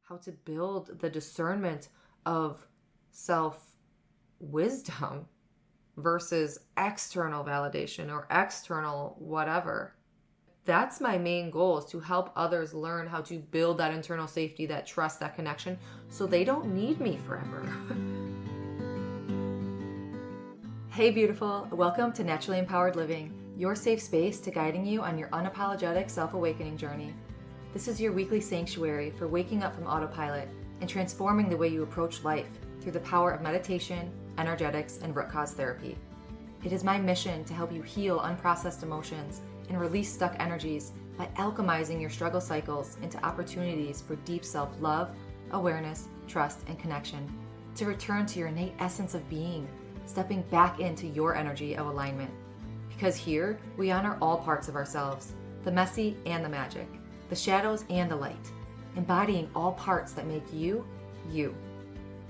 how to build the discernment of self-wisdom versus external validation or external whatever. That's my main goal, is to help others learn how to build that internal safety, that trust, that connection, so they don't need me forever. Hey beautiful, welcome to Naturally Empowered Living, your safe space to guiding you on your unapologetic self-awakening journey. This is your weekly sanctuary for waking up from autopilot and transforming the way you approach life through the power of meditation, energetics, and root cause therapy. It is my mission to help you heal unprocessed emotions and release stuck energies by alchemizing your struggle cycles into opportunities for deep self-love, awareness, trust, and connection, to return to your innate essence of being, stepping back into your energy of alignment. Because here, we honor all parts of ourselves, the messy and the magic, the shadows and the light, embodying all parts that make you, you.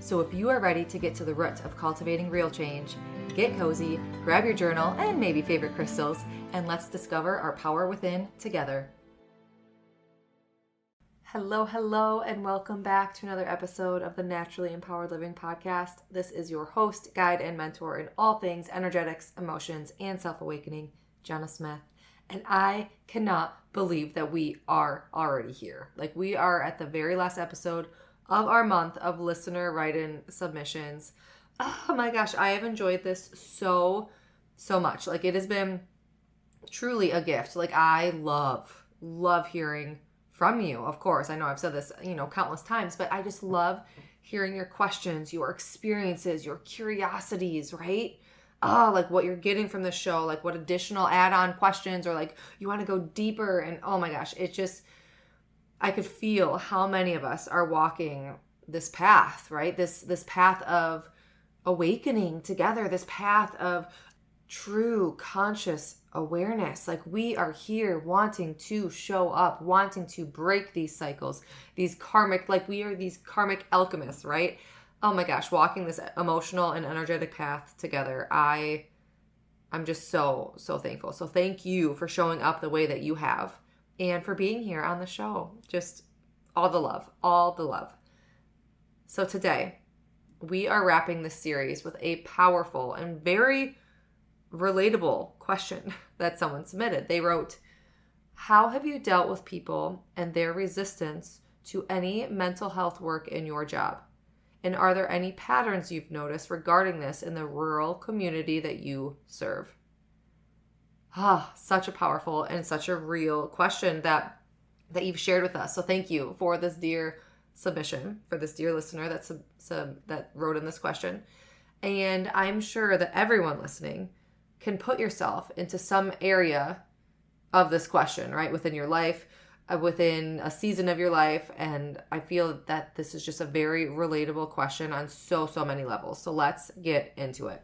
So if you are ready to get to the root of cultivating real change, get cozy, grab your journal and maybe favorite crystals, and let's discover our power within together. Hello, and welcome back to another episode of the Naturally Empowered Living podcast. This is your host, guide, and mentor in all things energetics, emotions, and self-awakening, Jenna Smith. And I cannot believe that we are already here. Like, we are at the very last episode of our month of listener write-in submissions. Oh my gosh, I have enjoyed this so much. Like, it has been truly a gift. Like, I love hearing from you. Of course, I know I've said this, countless times, but I just love hearing your questions, your experiences, your curiosities, right? Like what you're getting from the show, like what additional add-on questions, or like you want to go deeper. And oh my gosh, it just, I could feel how many of us are walking this path, right? This path of awakening together, this path of true conscious awareness. Like, we are here wanting to show up, wanting to break these cycles, these karmic, like we are these karmic alchemists, right? Oh my gosh, walking this emotional and energetic path together. I'm just so thankful. So thank you for showing up the way that you have and for being here on the show. Just all the love. So today we are wrapping this series with a powerful and very relatable question that someone submitted. They wrote, how have you dealt with people and their resistance to any mental health work in your job? And are there any patterns you've noticed regarding this in the rural community that you serve? Such a powerful and such a real question that you've shared with us. So thank you for this dear submission, for this dear listener that wrote in this question. And I'm sure that everyone listening can put yourself into some area of this question, right? Within your life, within a season of your life. And I feel that this is just a very relatable question on so many levels. So let's get into it.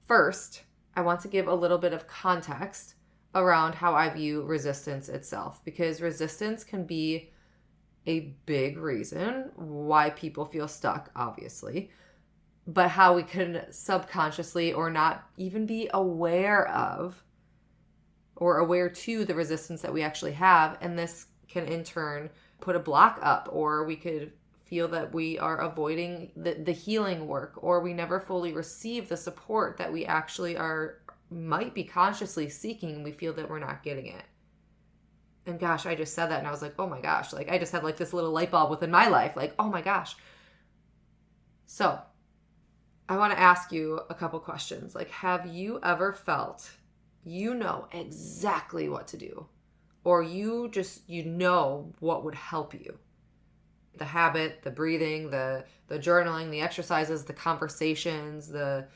First, I want to give a little bit of context around how I view resistance itself, because resistance can be a big reason why people feel stuck, obviously, but how we can subconsciously or not even be aware of or aware to the resistance that we actually have. And this can in turn put a block up, or we could feel that we are avoiding the healing work, or we never fully receive the support that we actually might be consciously seeking. We feel that we're not getting it. And gosh, I just said that and I was like, oh my gosh, like I just had like this little light bulb within my life. Like, oh my gosh. So I want to ask you a couple questions. Like, have you ever felt you know exactly what to do, or you know what would help you? The habit, the breathing, the journaling, the exercises, the conversations, the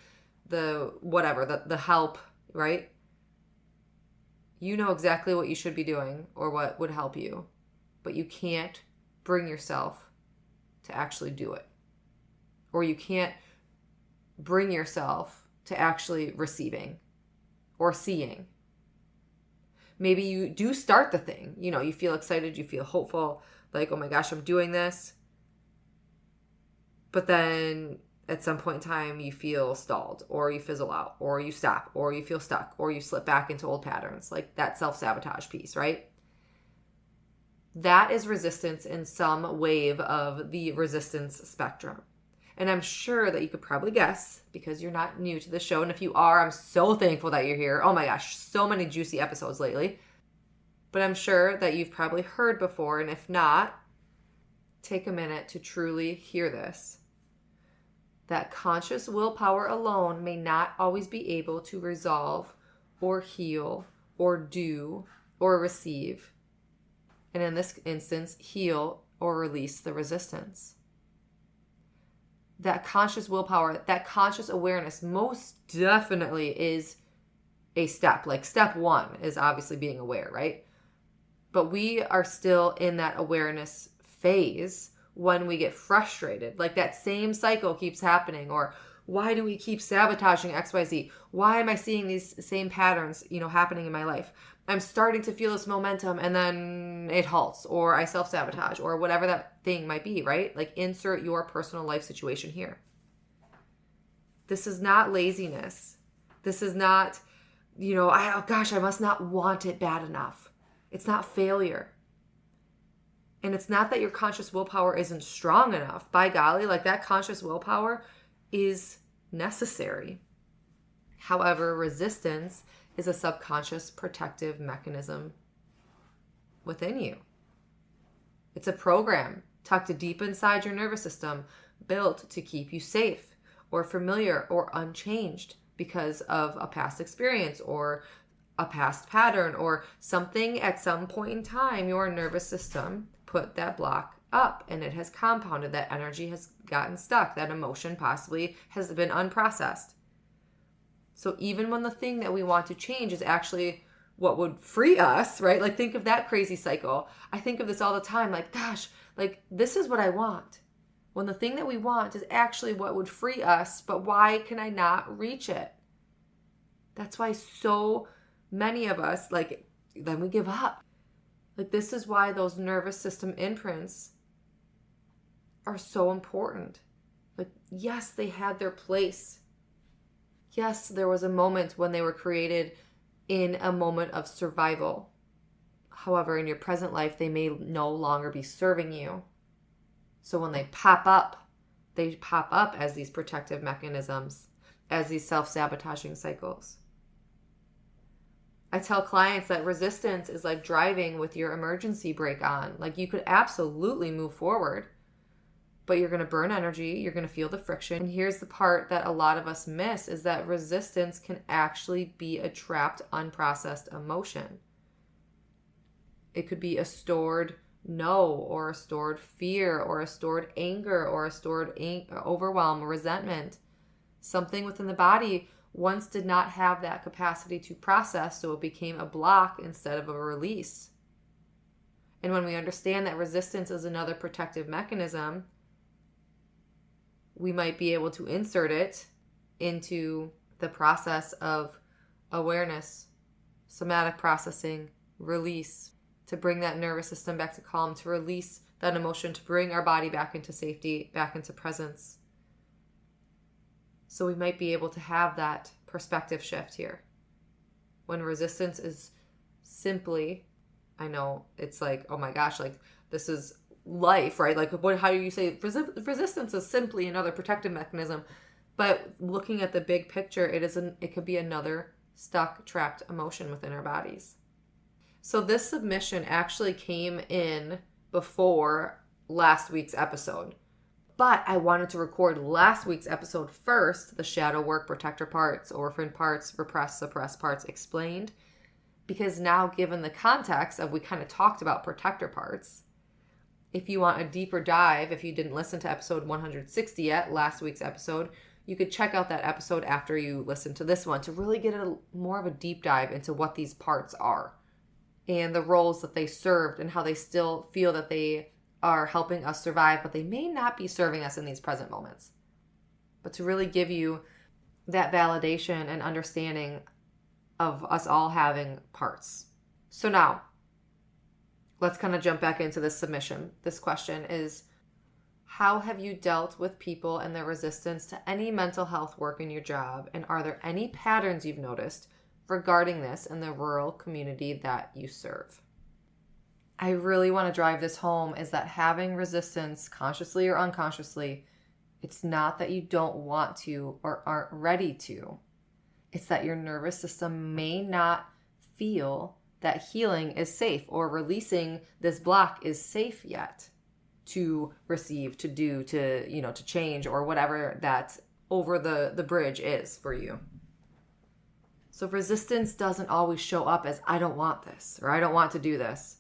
whatever, the help, right? You know exactly what you should be doing or what would help you, but you can't bring yourself to actually do it. Or you can't bring yourself to actually receiving or seeing. Maybe you do start the thing, you feel excited, you feel hopeful, like, oh my gosh, I'm doing this. But then at some point in time, you feel stalled, or you fizzle out, or you stop, or you feel stuck, or you slip back into old patterns, like that self-sabotage piece, right? that is resistance in some wave of the resistance spectrum. And I'm sure that you could probably guess, because you're not new to the show. And if you are, I'm so thankful that you're here. Oh my gosh, so many juicy episodes lately. But I'm sure that you've probably heard before. And if not, take a minute to truly hear this. That conscious willpower alone may not always be able to resolve or heal or do or receive. And in this instance, heal or release the resistance. That conscious willpower, that conscious awareness most definitely is a step. Like step one is obviously being aware, right? But we are still in that awareness phase when we get frustrated. Like that same cycle keeps happening, or why do we keep sabotaging XYZ? Why am I seeing these same patterns, happening in my life? I'm starting to feel this momentum and then it halts, or I self-sabotage, or whatever that thing might be, right? Like insert your personal life situation here. This is not laziness. This is not, I must not want it bad enough. It's not failure. And it's not that your conscious willpower isn't strong enough. By golly, like that conscious willpower is necessary. However, resistance is a subconscious protective mechanism within you. It's a program tucked deep inside your nervous system, built to keep you safe or familiar or unchanged because of a past experience or a past pattern or something at some point in time. Your nervous system put that block up and it has compounded. That energy has gotten stuck. That emotion possibly has been unprocessed. So even when the thing that we want to change is actually what would free us, right? Like think of that crazy cycle. I think of this all the time. Like, gosh, like this is what I want. When the thing that we want is actually what would free us, but why can I not reach it? That's why so many of us, then we give up. Like this is why those nervous system imprints are so important. Like, yes, they had their place. Yes, there was a moment when they were created in a moment of survival. However, in your present life, they may no longer be serving you. So when they pop up as these protective mechanisms, as these self-sabotaging cycles. I tell clients that resistance is like driving with your emergency brake on. Like you could absolutely move forward, but you're going to burn energy. You're going to feel the friction. And here's the part that a lot of us miss is that resistance can actually be a trapped, unprocessed emotion. It could be a stored no, or a stored fear, or a stored anger, or a stored overwhelm, or resentment. Something within the body once did not have that capacity to process, so it became a block instead of a release. And when we understand that resistance is another protective mechanism, we might be able to insert it into the process of awareness, somatic processing, release, to bring that nervous system back to calm, to release that emotion, to bring our body back into safety, back into presence. So we might be able to have that perspective shift here. When resistance is simply, I know it's like, oh my gosh, like this is life, right? Like how do you say resistance is simply another protective mechanism? But looking at the big picture, it could be another stuck, trapped emotion within our bodies. So this submission actually came in before last week's episode. But I wanted to record last week's episode first, the shadow work, protector parts, orphan parts, repressed, suppressed parts explained. Because now, given the context of we kind of talked about protector parts, if you want a deeper dive, if you didn't listen to episode 160 yet, last week's episode, you could check out that episode after you listen to this one to really get more of a deep dive into what these parts are and the roles that they served and how they still feel that they are helping us survive, but they may not be serving us in these present moments. But to really give you that validation and understanding of us all having parts. So now, let's kind of jump back into this submission. This question is, how have you dealt with people and their resistance to any mental health work in your job? And are there any patterns you've noticed regarding this in the rural community that you serve? I really want to drive this home is that having resistance, consciously or unconsciously, it's not that you don't want to or aren't ready to. It's that your nervous system may not feel that healing is safe or releasing this block is safe yet to receive, to do, to change, or whatever that over the bridge is for you. So resistance doesn't always show up as I don't want this or I don't want to do this.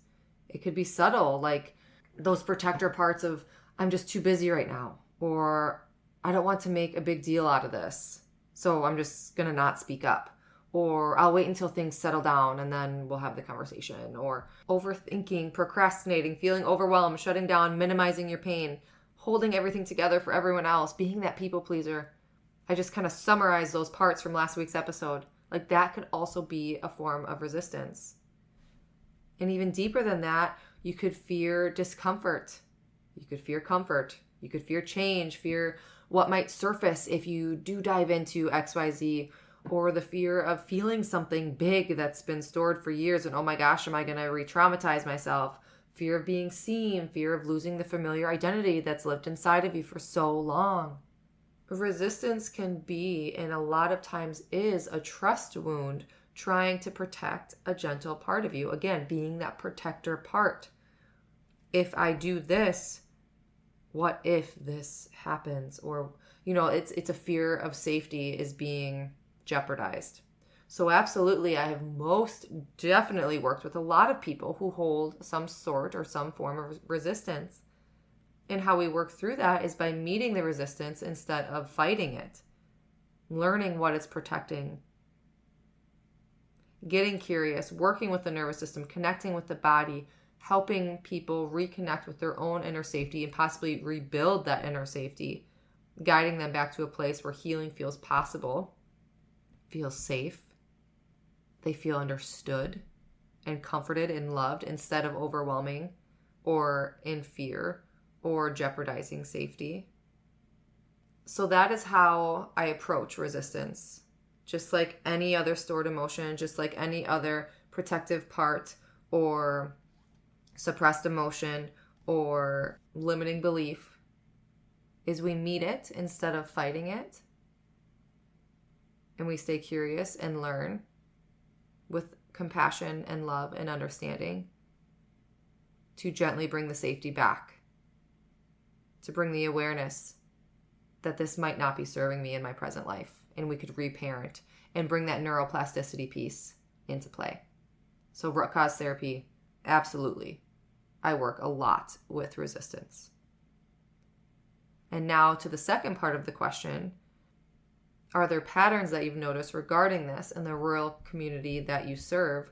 It could be subtle, like those protector parts of I'm just too busy right now, or I don't want to make a big deal out of this, so I'm just going to not speak up. Or I'll wait until things settle down and then we'll have the conversation. Or overthinking, procrastinating, feeling overwhelmed, shutting down, minimizing your pain, holding everything together for everyone else, being that people pleaser. I just kind of summarized those parts from last week's episode. Like that could also be a form of resistance. And even deeper than that, you could fear discomfort. You could fear comfort. You could fear change, fear what might surface if you do dive into XYZ, or the fear of feeling something big that's been stored for years and oh my gosh, am I going to re-traumatize myself? Fear of being seen, fear of losing the familiar identity that's lived inside of you for so long. Resistance can be, and a lot of times is, a trust wound trying to protect a gentle part of you. Again, being that protector part. If I do this, what if this happens? Or, it's a fear of safety is being jeopardized. So absolutely, I have most definitely worked with a lot of people who hold some sort or some form of resistance. And how we work through that is by meeting the resistance instead of fighting it. Learning what it's protecting. Getting curious, working with the nervous system, connecting with the body, helping people reconnect with their own inner safety and possibly rebuild that inner safety, guiding them back to a place where healing feels possible, feels safe, they feel understood and comforted and loved instead of overwhelming or in fear or jeopardizing safety. So that is how I approach resistance. Just like any other stored emotion, just like any other protective part or suppressed emotion or limiting belief, is we meet it instead of fighting it. And we stay curious and learn with compassion and love and understanding to gently bring the safety back, to bring the awareness that this might not be serving me in my present life. And we could reparent and bring that neuroplasticity piece into play. So root cause therapy, absolutely. I work a lot with resistance. And now to the second part of the question. Are there patterns that you've noticed regarding this in the rural community that you serve?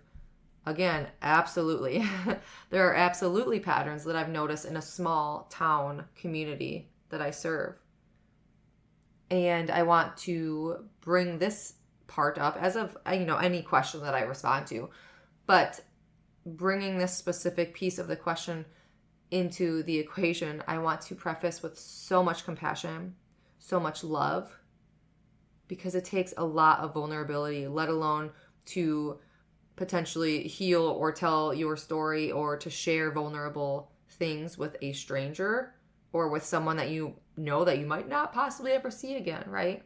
Again, absolutely. There are absolutely patterns that I've noticed in a small town community that I serve. And I want to bring this part up as of, any question that I respond to. But bringing this specific piece of the question into the equation, I want to preface with so much compassion, so much love, because it takes a lot of vulnerability, let alone to potentially heal or tell your story or to share vulnerable things with a stranger or with someone that you know that you might not possibly ever see again, right?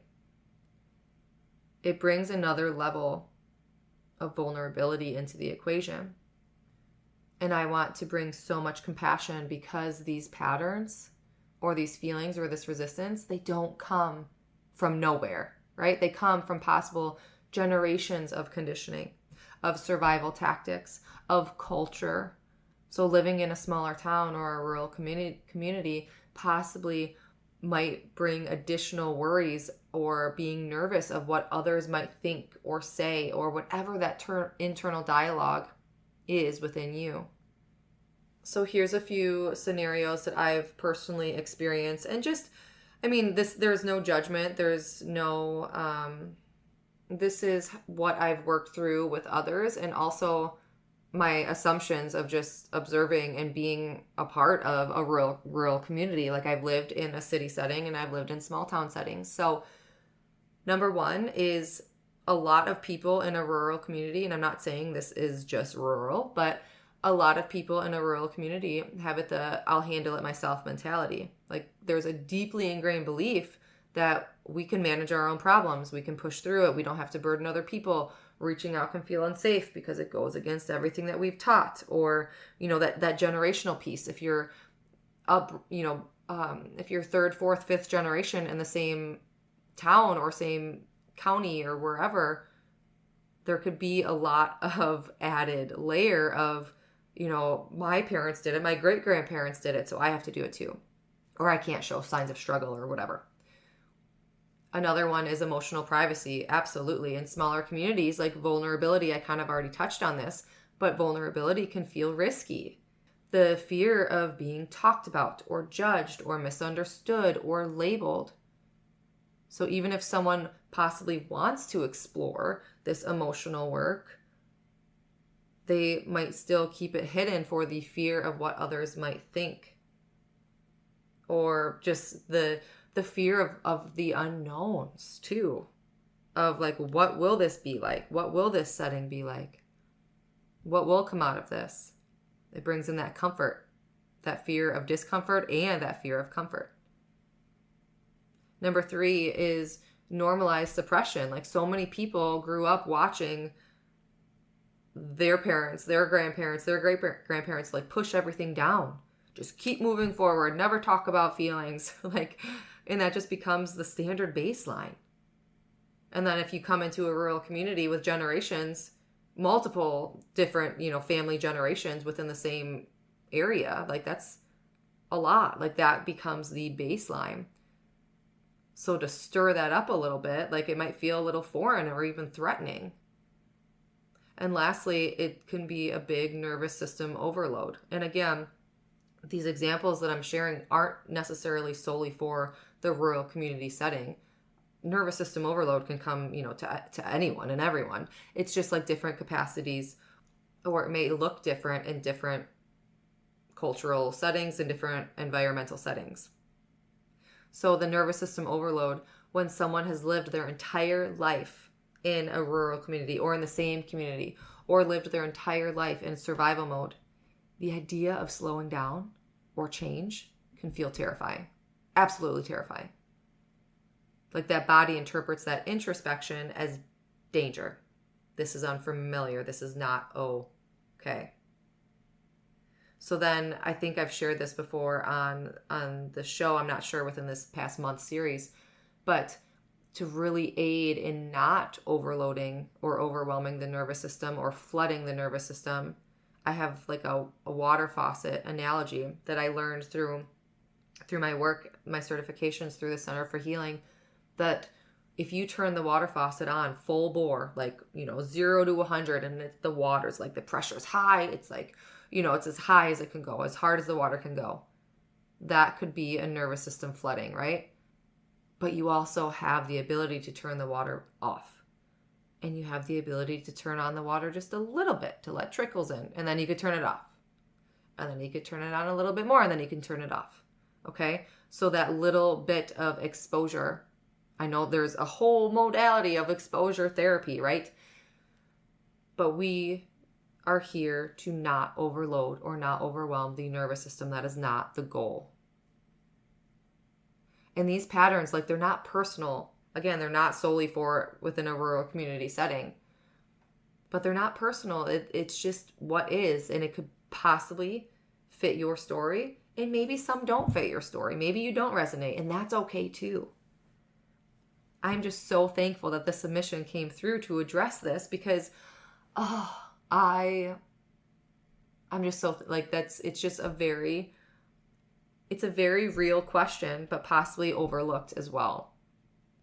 It brings another level of vulnerability into the equation. And I want to bring so much compassion because these patterns or these feelings or this resistance, they don't come from nowhere, right? They come from possible generations of conditioning, of survival tactics, of culture. So living in a smaller town or a rural community possibly might bring additional worries or being nervous of what others might think or say or whatever that internal dialogue is within you. So here's a few scenarios that I've personally experienced, and there's no judgment. There's no, this is what I've worked through with others, and also my assumptions of just observing and being a part of a rural community. Like I've lived in a city setting and I've lived in small town settings. So number one is a lot of people in a rural community, and I'm not saying this is just rural, but a lot of people in a rural community have the I'll handle it myself mentality. Like there's a deeply ingrained belief that we can manage our own problems. We can push through it. We don't have to burden other people. Reaching out can feel unsafe because it goes against everything that we've taught, or, that generational piece. If you're up, if you're third, fourth, fifth generation in the same town or same county or wherever, there could be a lot of added layer of, my parents did it, my great grandparents did it, so I have to do it too. Or I can't show signs of struggle or whatever. Another one is emotional privacy. Absolutely. In smaller communities, like vulnerability, I kind of already touched on this, but vulnerability can feel risky. The fear of being talked about or judged or misunderstood or labeled. So even if someone possibly wants to explore this emotional work, they might still keep it hidden for the fear of what others might think. Or just the fear of the unknowns too. Of like, what will this be like? What will this setting be like? What will come out of this? It brings in that comfort, that fear of discomfort and that fear of comfort. Number 3 is normalized suppression. Like so many people grew up watching their parents, their grandparents, their great grandparents like push everything down. Just keep moving forward, never talk about feelings. And that just becomes the standard baseline. And then if you come into a rural community with generations, multiple different, family generations within the same area, like that's a lot. Like that becomes the baseline. So to stir that up a little bit, like it might feel a little foreign or even threatening. And lastly, it can be a big nervous system overload. And again, these examples that I'm sharing aren't necessarily solely for the rural community setting. Nervous system overload can come, to anyone and everyone. It's just like different capacities, or it may look different in different cultural settings and different environmental settings. So the nervous system overload, when someone has lived their entire life in a rural community or in the same community, or lived their entire life in survival mode, the idea of slowing down or change can feel terrifying. Absolutely terrifying. Like that body interprets that introspection as danger. This is unfamiliar. This is not okay. So then I think I've shared this before on the show. I'm not sure within this past month series, but to really aid in not overloading or overwhelming the nervous system or flooding the nervous system, I have like a water faucet analogy that I learned through my work, my certifications through the Center for Healing, that if you turn the water faucet on full bore, like, 0 to 100, and the water's like, the pressure's high, it's like, it's as high as it can go, as hard as the water can go. That could be a nervous system flooding, right? But you also have the ability to turn the water off. And you have the ability to turn on the water just a little bit to let trickles in. And then you could turn it off. And then you could turn it on a little bit more, and then you can turn it off. Okay? So that little bit of exposure, I know there's a whole modality of exposure therapy, right? But we are here to not overload or not overwhelm the nervous system. That is not the goal. And these patterns, like, they're not personal. Again, they're not solely for within a rural community setting. But they're not personal. It's just what is. And it could possibly fit your story. And maybe some don't fit your story. Maybe you don't resonate. And that's okay too. I'm just so thankful that the submission came through to address this, because I'm just so it's a very real question, but possibly overlooked as well.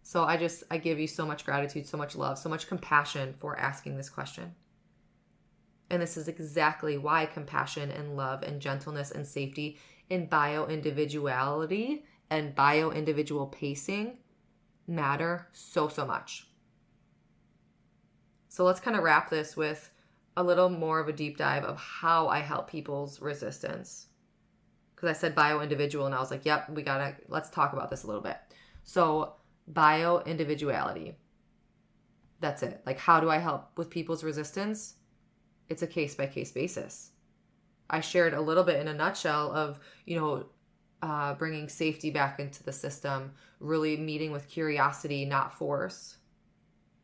So I give you so much gratitude, so much love, so much compassion for asking this question. And this is exactly why compassion and love and gentleness and safety and bio-individuality and bio-individual pacing matter so, so much. So let's kind of wrap this with a little more of a deep dive of how I help people's resistance. Because I said bio-individual and I was like, yep, let's talk about this a little bit. So bio-individuality. That's it. Like, how do I help with people's resistance? It's a case-by-case basis. I shared a little bit in a nutshell of, bringing safety back into the system, really meeting with curiosity, not force.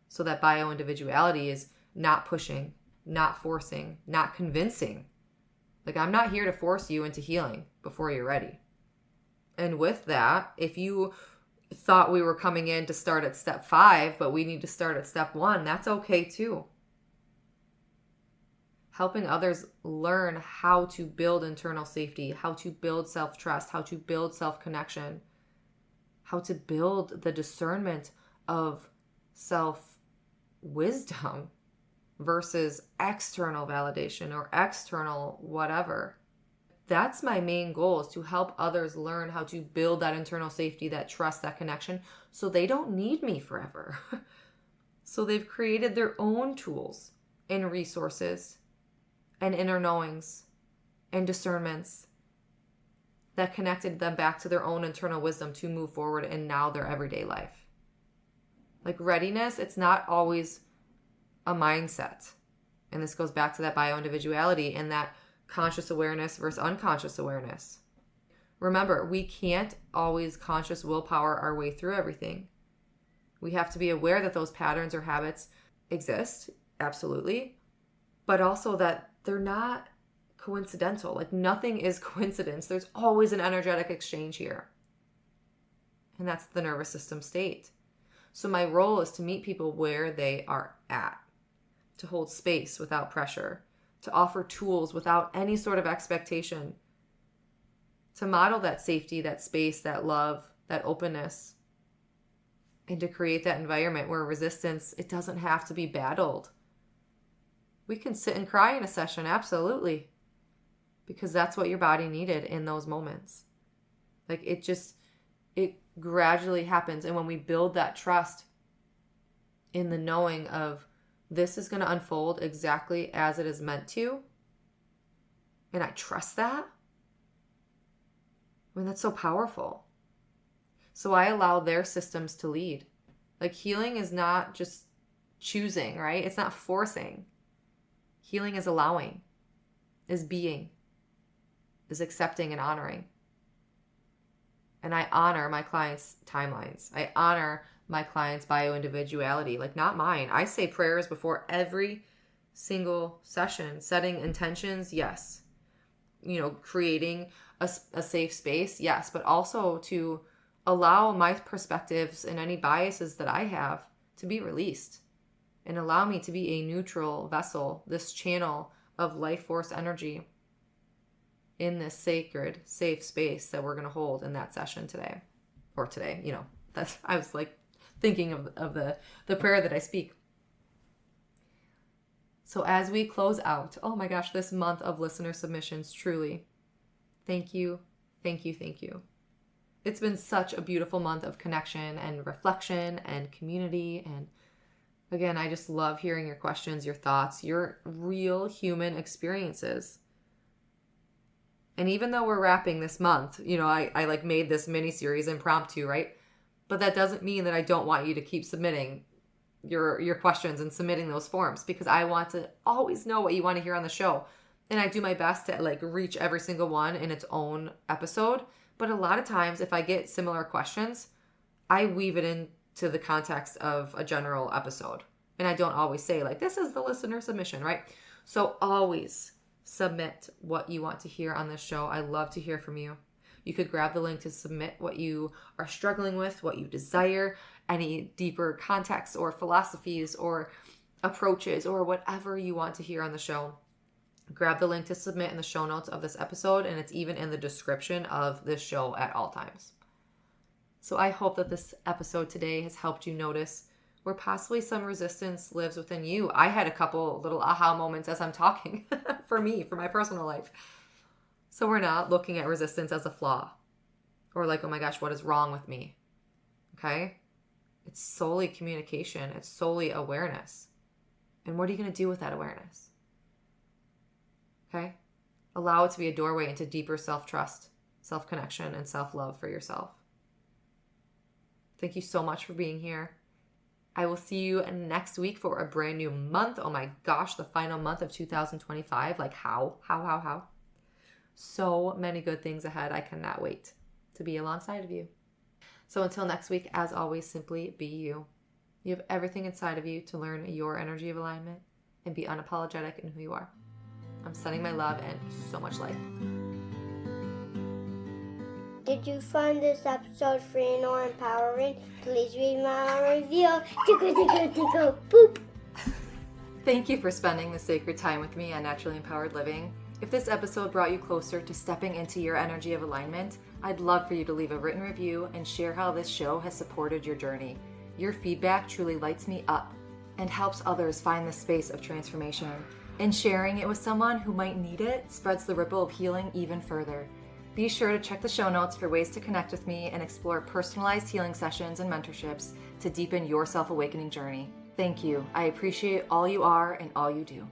So that bio-individuality is not pushing, not forcing, not convincing. Like, I'm not here to force you into healing before you're ready. And with that, if you thought we were coming in to start at step 5, but we need to start at step 1, that's okay too. Helping others learn how to build internal safety, how to build self-trust, how to build self-connection, how to build the discernment of self-wisdom versus external validation or external whatever. That's my main goal, is to help others learn how to build that internal safety, that trust, that connection, so they don't need me forever. So they've created their own tools and resources and inner knowings and discernments that connected them back to their own internal wisdom to move forward in now their everyday life. Like, readiness, it's not always a mindset. And this goes back to that bio-individuality and that conscious awareness versus unconscious awareness. Remember, we can't always conscious willpower our way through everything. We have to be aware that those patterns or habits exist, absolutely, but also that they're not coincidental. Like, nothing is coincidence. There's always an energetic exchange here. And that's the nervous system state. So my role is to meet people where they are at, to hold space without pressure, to offer tools without any sort of expectation, to model that safety, that space, that love, that openness, and to create that environment where resistance, it doesn't have to be battled. We can sit and cry in a session, absolutely, because that's what your body needed in those moments. Like, it gradually happens. And when we build that trust in the knowing of this is going to unfold exactly as it is meant to, and I trust that, I mean, that's so powerful. So I allow their systems to lead. Like, healing is not just choosing, right? It's not forcing. Healing is allowing, is being, is accepting and honoring. And I honor my clients' timelines. I honor my clients' bio-individuality, like, not mine. I say prayers before every single session, setting intentions, yes. Creating a safe space, yes, but also to allow my perspectives and any biases that I have to be released and allow me to be a neutral vessel, this channel of life force energy in this sacred, safe space that we're going to hold in that session today. Or today, that's, I was like thinking of the prayer that I speak. So as we close out, oh my gosh, this month of listener submissions, truly, thank you, thank you, thank you. It's been such a beautiful month of connection and reflection and community. And again, I just love hearing your questions, your thoughts, your real human experiences. And even though we're wrapping this month, I like made this mini series impromptu, right? But that doesn't mean that I don't want you to keep submitting your questions and submitting those forms, because I want to always know what you want to hear on the show. And I do my best to like reach every single one in its own episode. But a lot of times if I get similar questions, I weave it into the context of a general episode. And I don't always say like, this is the listener submission, right? So always submit what you want to hear on this show. I love to hear from you. You could grab the link to submit what you are struggling with, what you desire, any deeper context or philosophies or approaches or whatever you want to hear on the show. Grab the link to submit in the show notes of this episode, and it's even in the description of this show at all times. So I hope that this episode today has helped you notice where possibly some resistance lives within you. I had a couple little aha moments as I'm talking for me, for my personal life. So we're not looking at resistance as a flaw or like, oh my gosh, what is wrong with me? Okay? It's solely communication. It's solely awareness. And what are you going to do with that awareness? Okay? Allow it to be a doorway into deeper self-trust, self-connection, and self-love for yourself. Thank you so much for being here. I will see you next week for a brand new month. Oh my gosh, the final month of 2025. Like how? so many good things ahead. I cannot wait to be alongside of you. So until next week, as always, simply be you. You have everything inside of you to learn your energy of alignment and be unapologetic in who you are. I'm sending my love and so much light. Did you find this episode free or empowering? Please read my review. Tickle, boop. Thank you for spending the sacred time with me on Naturally Empowered Living. If this episode brought you closer to stepping into your energy of alignment, I'd love for you to leave a written review and share how this show has supported your journey. Your feedback truly lights me up and helps others find the space of transformation. And sharing it with someone who might need it spreads the ripple of healing even further. Be sure to check the show notes for ways to connect with me and explore personalized healing sessions and mentorships to deepen your self-awakening journey. Thank you. I appreciate all you are and all you do.